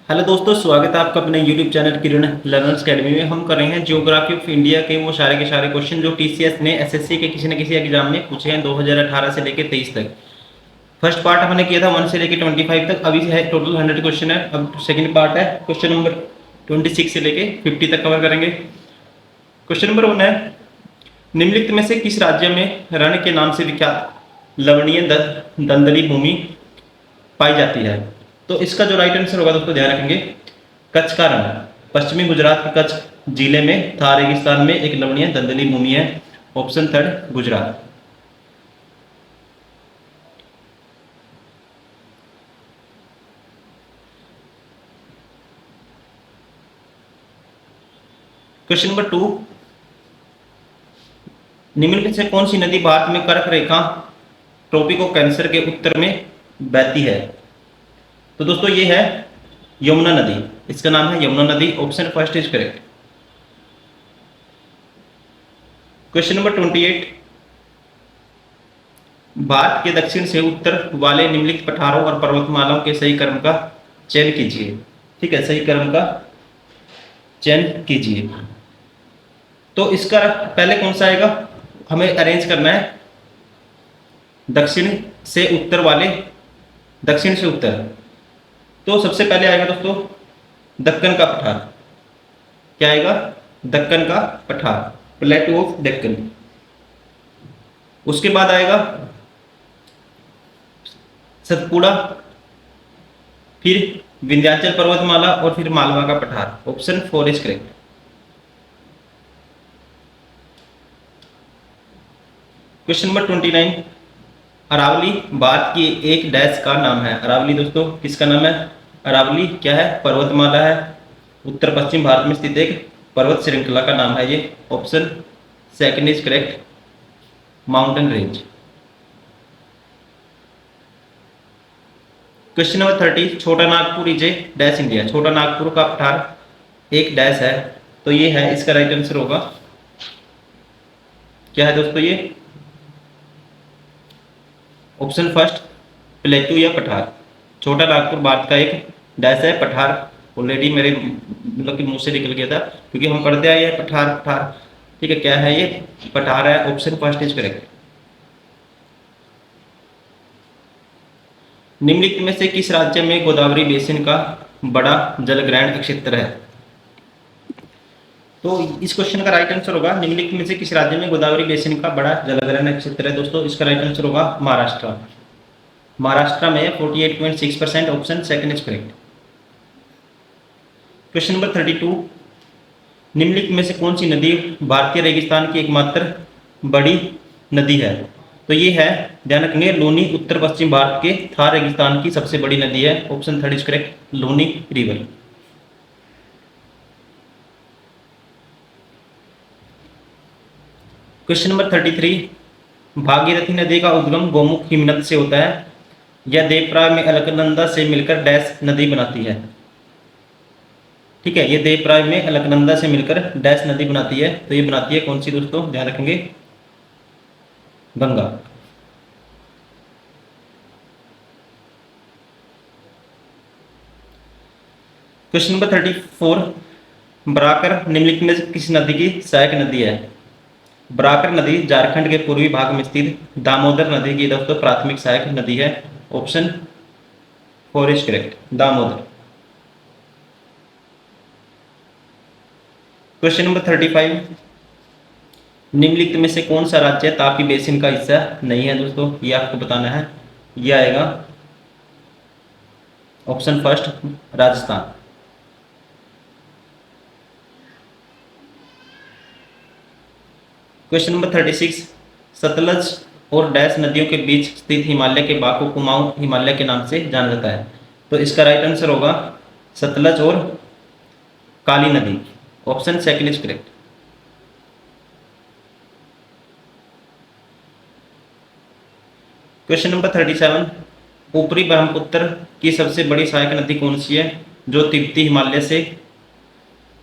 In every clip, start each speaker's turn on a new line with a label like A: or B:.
A: Hello दोस्तों, स्वागत है आपका अपने यूट्यूब चैनल किरण लर्नर्स अकेडमी में। हम कर रहे हैं ज्योग्राफी ऑफ इंडिया के वो सारे के सारे क्वेश्चन जो टीसीएस ने एसएससी के किसी न किसी एग्जाम में पूछे हैं 2018 से लेकर 23 तक। फर्स्ट पार्ट हमने किया था 1 से लेकर 25 तक। अभी है टोटल 100 क्वेश्चन है। अब सेकंड पार्ट है क्वेश्चन नंबर 26 से लेकर 50 तक कवर करेंगे। क्वेश्चन नंबर 1 है, निम्नलिखित में से किस राज्य में रण के नाम से विख्यात लवणीय दलदली भूमि पाई जाती है? तो इसका जो राइट आंसर होगा दोस्तों ध्यान रखेंगे, कच्छ का रण। पश्चिमी गुजरात के कच्छ जिले में थार रेगिस्तान में एक लवणीय दलदली भूमि है। Option third Gujarat. Question number 2, निम्नलिखित से कौन सी नदी भारत में कर्क रेखा ट्रॉपिक ऑफ कैंसर के उत्तर में बहती है? तो दोस्तों ये है यमुना नदी। इसका नाम है यमुना नदी। Option first is correct. Question number 28, Bharat के दक्षिण से उत्तर वाले निम्नलिखित पठारों और पर्वतमालाओं के सही क्रम का चयन कीजिए। ठीक है, सही क्रम का चयन कीजिए। तो इसका पहले कौन सा आएगा, हमें अरेंज करना है दक्षिण से उत्तर वाले। दक्षिण से उत्तर, तो सबसे पहले आएगा दोस्तों दक्कन का पठार। क्या आएगा? दक्कन का पठार, प्लेटू ऑफ दक्कन। उसके बाद आएगा सतपुड़ा, फिर विंध्याचल पर्वतमाला और फिर मालवा का पठार। Option 4 is correct. Question number 29, Aravalli Bharat की एक डैश का नाम है। अरावली दोस्तों किसका नाम है? अरावली क्या है? पर्वतमाला है। उत्तर पश्चिम भारत में स्थित एक पर्वत श्रृंखला का नाम है ये। Option second is correct, mountain range. Question number 30, छोटा Nagpur is a dash India. छोटा नागपुर का पठार एक डैश है, तो ये है, इसका राइट आंसर होगा क्या है दोस्तों? ये ऑप्शन फर्स्ट प्लेटू या पठार। छोटा नागपुर भारत का एक डैश है, पठार। ऑलरेडी मेरे मतलब कि मुंह से निकल गया था क्योंकि हम पढ़ते आए हैं पठार पठार। ठीक है, क्या है ये? पठार है। Option first is correct. निम्नलिखित में से किस राज्य में गोदावरी बेसिन का बड़ा जलग्रहण क्षेत्र है? तो इस क्वेश्चन का राइट आंसर होगा, निम्नलिखित में से किस राज्य में गोदावरी बेसिन का बड़ा जलग्रहण क्षेत्र है? दोस्तों इसका राइट आंसर होगा महाराष्ट्र। महाराष्ट्र में 48.6%। Option second is correct. Question number 32, निम्नलिखित में से कौन सी नदी भारतीय रेगिस्तान की एकमात्र बड़ी नदी है? तो ये है, ध्यान रखेंगे, लूनी। उत्तर पश्चिम भारत के थार रेगिस्तान की सबसे बड़ी नदी है। Option third is correct, Luni river. Question number 33, Bhagirathi नदी का उद्गम गोमुख हिमनद से होता है। यह देवप्राग में अलकनंदा से मिलकर डैश नदी बनाती है। ठीक है, ये देवप्राग में अलकनंदा से मिलकर डैश नदी बनाती है। तो ये बनाती है कौन सी दोस्तों? ध्यान रखेंगे, गंगा। क्वेश्चन नंबर 34, बराकर निम्नलिखित में से किस नदी की सहायक नदी है? बराकर नदी झारखंड के पूर्वी भाग में स्थित दामोदर नदी की दोस्तों प्राथमिक सहायक नदी है। Option 4 is correct, Damodar. Question number 35, निम्नलिखित में से कौन सा राज्य तापी बेसिन का हिस्सा नहीं है? दोस्तों ये आपको बताना है। ये आएगा option first, Rajasthan. Question number 36, Sutlej और डैश नदियों के बीच स्थित हिमालय के बाग को कुमाऊं हिमालय के नाम से जाना जाता है। तो इसका राइट आंसर होगा सतलज और काली नदी। Option second is correct. Question number 37, ऊपरी ब्रह्मपुत्र की सबसे बड़ी सहायक नदी कौन सी है जो तिब्बती हिमालय से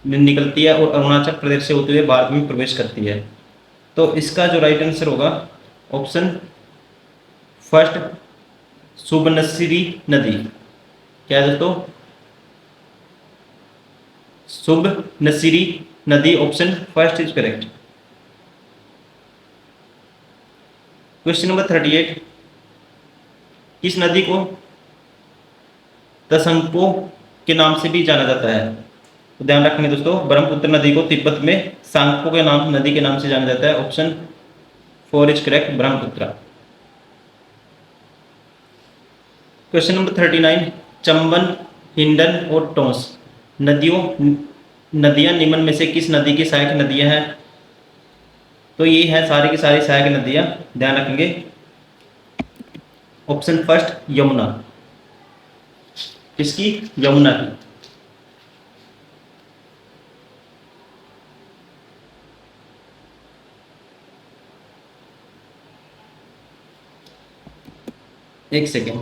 A: निकलती है और अरुणाचल प्रदेश से होते हुए भारत में प्रवेश करती है? तो इसका जो राइट आंसर होगा ऑप्शन फर्स्ट, सुबनसिरी नदी। क्या है दोस्तों? शुभ नसीरी नदी, option first is correct. Question number 38, किस नदी को तसंगपो के नाम से भी जाना जाता है? तो ध्यान रखेंगे दोस्तों, ब्रह्मपुत्र नदी को तिब्बत में सांगपो के नाम नदी के नाम से जाना जाता है, option four is correct, Brahmaputra. Question number 39, Chambal, Hindon और टोंस नदियां निम्न में से किस नदी की सहायक नदियां हैं? तो ये है सारी की सारी सहायक नदियां, ध्यान रखेंगे, ऑप्शन फर्स्ट यमुना। किसकी? यमुना की। एक सेकेंड।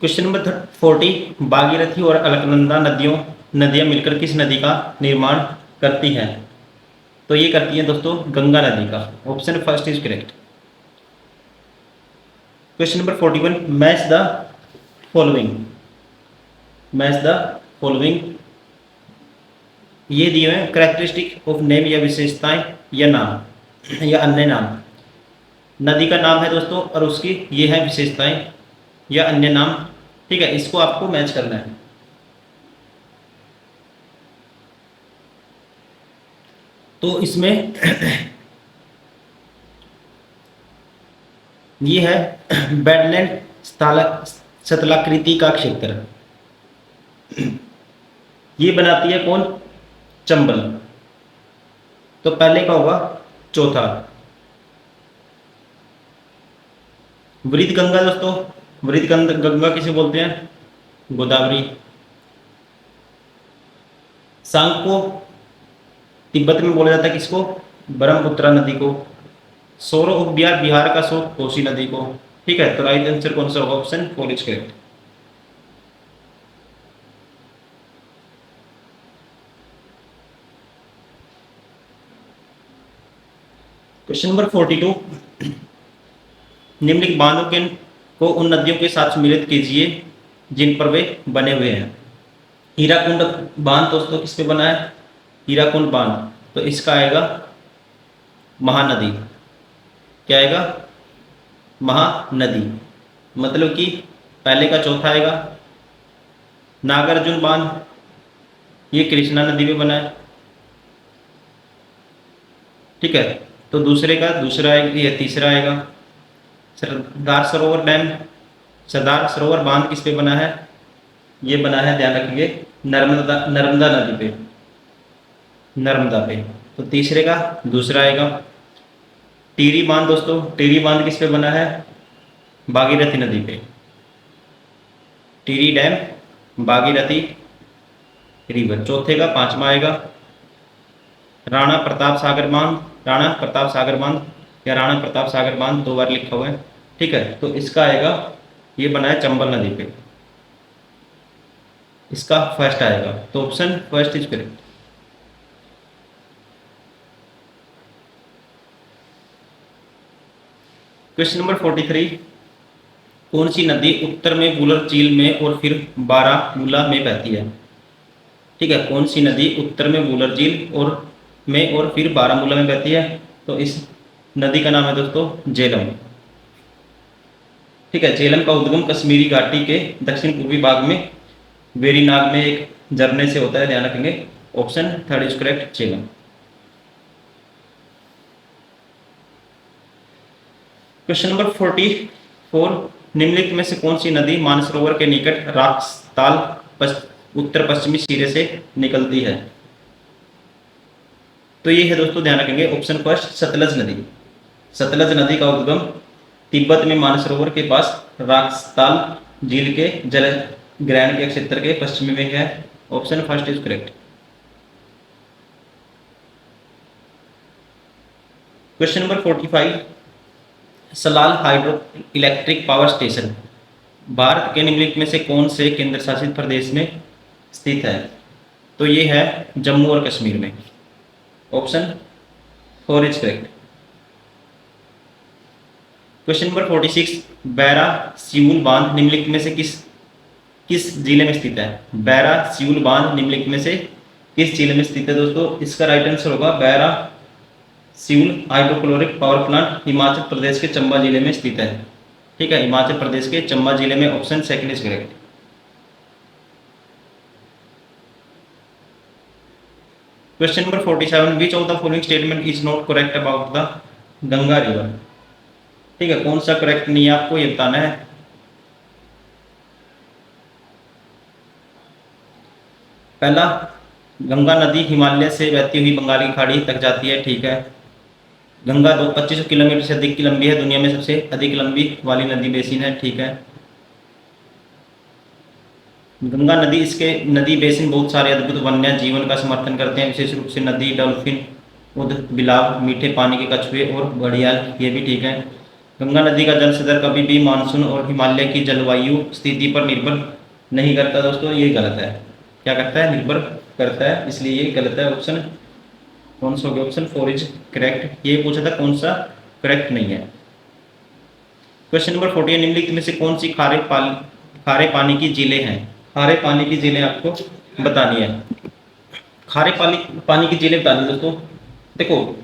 A: क्वेश्चन नंबर 40, भागीरथी और अलकनंदा नदियां मिलकर किस नदी का निर्माण करती हैं? तो ये करती हैं दोस्तों गंगा नदी का, option first is correct. Question number 41, match the following, match the following, ये दिए हैं कैरेक्टरिस्टिक ऑफ नेम या विशेषताएं या नाम या अन्य नाम। नदी का नाम है दोस्तों और उसकी ये है विशेषताएं या अन्य नाम, ठीक है, इसको आपको मैच करना है। तो इसमें ये है बेडलैंड शतलाकृति का क्षेत्र, ये बनाती है कौन? चंबल। तो पहले का होगा चौथा। वृद्ध गंगा दोस्तों, वृद्ध गंगा किसे बोलते हैं? गोदावरी। सांगपो तिब्बत में बोला जाता है किसको? ब्रह्मपुत्र नदी को। सोरो उपबिहार बिहार का सो कोसी नदी को, ठीक है। तो राइट आंसर कौन सा होगा? Option four is correct. Question number 42, निम्नलिखित बांधों के को उन नदियों के साथ सम्मिलित कीजिए जिन पर वे बने हुए हैं। हीराकुंड बांध दोस्तों किस पे बना है? हीराकुंड बांध, तो इसका आएगा महानदी। क्या आएगा? महानदी। मतलब कि पहले का चौथा आएगा। नागार्जुन बांध, ये कृष्णा नदी पे बना है, ठीक है। तो दूसरे का दूसरा आएगा, ये तीसरा आएगा। सरदार सरोवर डैम, सरदार सरोवर बांध किस पे बना है? ये बना है, ध्यान रखेंगे, नर्मदा नदी पे, नर्मदा पे। तो तीसरे का दूसरा आएगा। टिहरी बांध दोस्तों, टिहरी बांध किस पे बना है? भागीरथी नदी पे। Tehri dam Bhagirathi river. चौथे का पांचवा आएगा राणा प्रताप सागर बांध, राणा प्रताप सागर बांध या राणा प्रताप सागर बांध, दो बार लिखा हुआ है, ठीक है। तो इसका आएगा, ये बना है चंबल नदी पे, इसका फर्स्ट आएगा। तो option first is correct. Question number 43, कौन सी नदी उत्तर में वुलर झील में और फिर बारामूला में बहती है? ठीक है, कौन सी नदी उत्तर में वुलर झील और फिर बारामूला में बहती है? तो इस नदी का नाम है दोस्तों झेलम, ठीक है। झेलम का उद्गम कश्मीरी घाटी के दक्षिण पूर्वी भाग में वेरीनाग में एक झरने से होता है, ध्यान रखेंगे। Option third is correct, Jhelum. Question number 44, 4, निम्नलिखित में से कौन सी नदी मानसरोवर के निकट राक्सताल उत्तर पश्चिमी सिरे से निकलती है? तो ये है दोस्तों, ध्यान रखेंगे ऑप्शन फर्स्ट सतलज नदी। सतलज नदी का उद्गम तिब्बत में मानसरोवर के पास राक्सताल झील के जल ग्रहण के क्षेत्र के पश्चिमी में है। Option first is correct. Question number 45, Salal hydro electric power station Bharat के निम्नलिखित में से कौन से केंद्र शासित प्रदेश में स्थित है? तो ये है जम्मू और कश्मीर में। Option 4 is correct. Question number 46, बैरा सियूल बांध निम्नलिखित में से किस जिले में स्थित है? बैरा सियूल बांध निम्नलिखित में से किस जिले में स्थित है दोस्तों? इसका राइट आंसर होगा बैरा Siul hydrochloric power plant Himachal Pradesh के चंबा जिले में स्थित है। ठीक है, हिमाचल प्रदेश के चंबा जिले में। Option second is correct. Question number 47, which of the following statement is not correct about the Ganga river? ठीक है, कौन सा करेक्ट नहीं है आपको ये बताना है। पहला, गंगा नदी हिमालय से बहती हुई बंगाल की खाड़ी तक जाती है। ठीक है, गंगा 2500 किलोमीटर से अधिक की लंबी है, दुनिया में सबसे अधिक लंबी वाली नदी बेसिन है। ठीक है, गंगा नदी, इसके नदी बेसिन बहुत सारे अद्भुत वन्य जीवन का समर्थन करते हैं, विशेष रूप से नदी, डॉल्फिन, उद बिलाव, मीठे पानी के कछुए और घड़ियाल, ये भी ठीक है। गंगा नदी का जल स्तर कभी भी मानसून और हिमालय की जलवायु स्थिति पर निर्भर नहीं करता दोस्तों, ये गलत है। क्या करता है? निर्भर करता है, इसलिए ये गलत है। ऑप्शन कौन सा हो गया? Option 4 is correct. ये पूछा था कौन सा करेक्ट नहीं है। क्वेश्चन नंबर 48, निम्नलिखित में से कौन सी खारे पानी की झीलें हैं? खारे पानी की झीलें आपको बतानी है। खारे पानी की झीलें बतानी दोस्तों। देखो,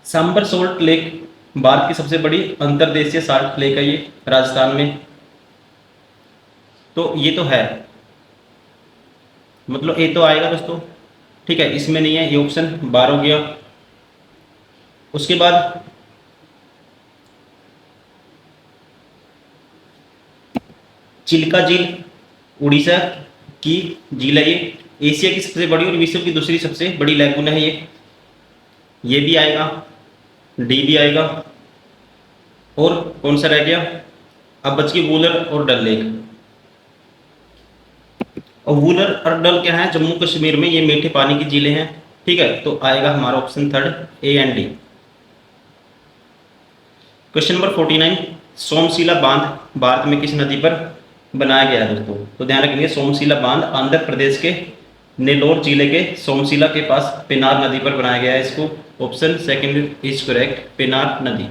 A: सांबर सोल्ट लेक भारत की सबसे बड़ी अंतर्देशीय साल्ट लेक है, ये राजस्थान में। तो ये तो है, मतलब ये तो आएगा दोस्तों। ठीक है, इसमें नहीं है, ये ऑप्शन 12 हो गया। उसके बाद चिल्का झील उड़ीसा की झील है, ये एशिया की सबसे बड़ी और विश्व की दूसरी सबसे बड़ी लैगून है ये भी आएगा, डी भी आएगा। और कौन सा रह गया? अब बच गई वूलर और डल लेक। और वूलर और डल क्या है? जम्मू कश्मीर में, ये मीठे पानी की झीलें हैं। ठीक है, तो आएगा हमारा option third, a and d. Question number 49, Somasila बांध भारत में किस नदी पर बनाया गया है दोस्तों? तो ध्यान रखेंगे, सोमशिला बांध आंध्र प्रदेश के नेल्लोर जिले के सोमशिला के पास पेनार नदी पर बनाया गया है इसको। Option second is correct, Pennar नदी।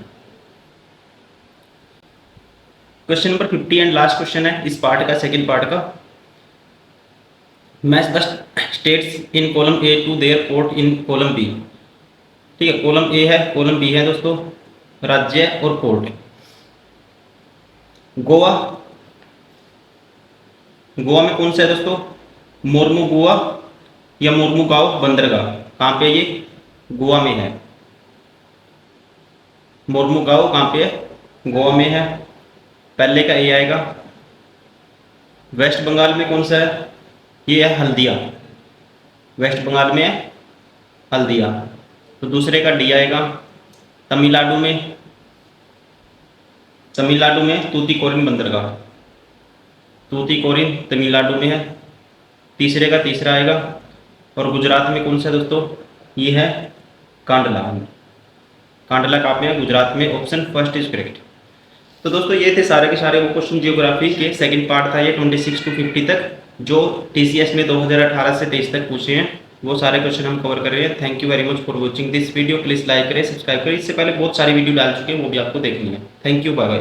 A: Question number 50 and last question है इस पार्ट का, सेकंड पार्ट का। Match the states in column A to their port in column B. ठीक है, कॉलम ए है, कॉलम बी है दोस्तों, राज्य और पोर्ट। गोवा में कौन सा है दोस्तों? मोर्मुगुआ या मोर्मुगांव बंदरगाह, कहाँ पे ये? गोवा में है। मोर्मुगांव कहाँ पे है? गोवा में है। पहले का ए आएगा। वेस्ट बंगाल में कौन सा है? ये है हल्दिया, वेस्ट बंगाल में है हल्दिया। तो दूसरे का डी आएगा। तमिलनाडु में तूतीकोरिन बंदरगाह, तूतीकोरिन तमिलनाडु में है। तीसरे का तीसरा आएगा। और गुजरात में कौन सा है दोस्तों? ये है कांडला। कांडला कहाँ पे है? गुजरात में। Option first is correct. तो दोस्तों ये थे सारे के सारे वो क्वेश्चन जियोग्राफी के, सेकंड पार्ट था ये 26 टू 50 तक, जो TCS में 2018 से 23 तक पूछे हैं, वो सारे क्वेश्चन हम कवर कर रहे हैं। Thank you very much for watching this video. Please like करें, सब्सक्राइब करें। इससे पहले बहुत सारी वीडियो डाल चुके हैं, वो भी आपको देखनी है। Thank you, bye bye.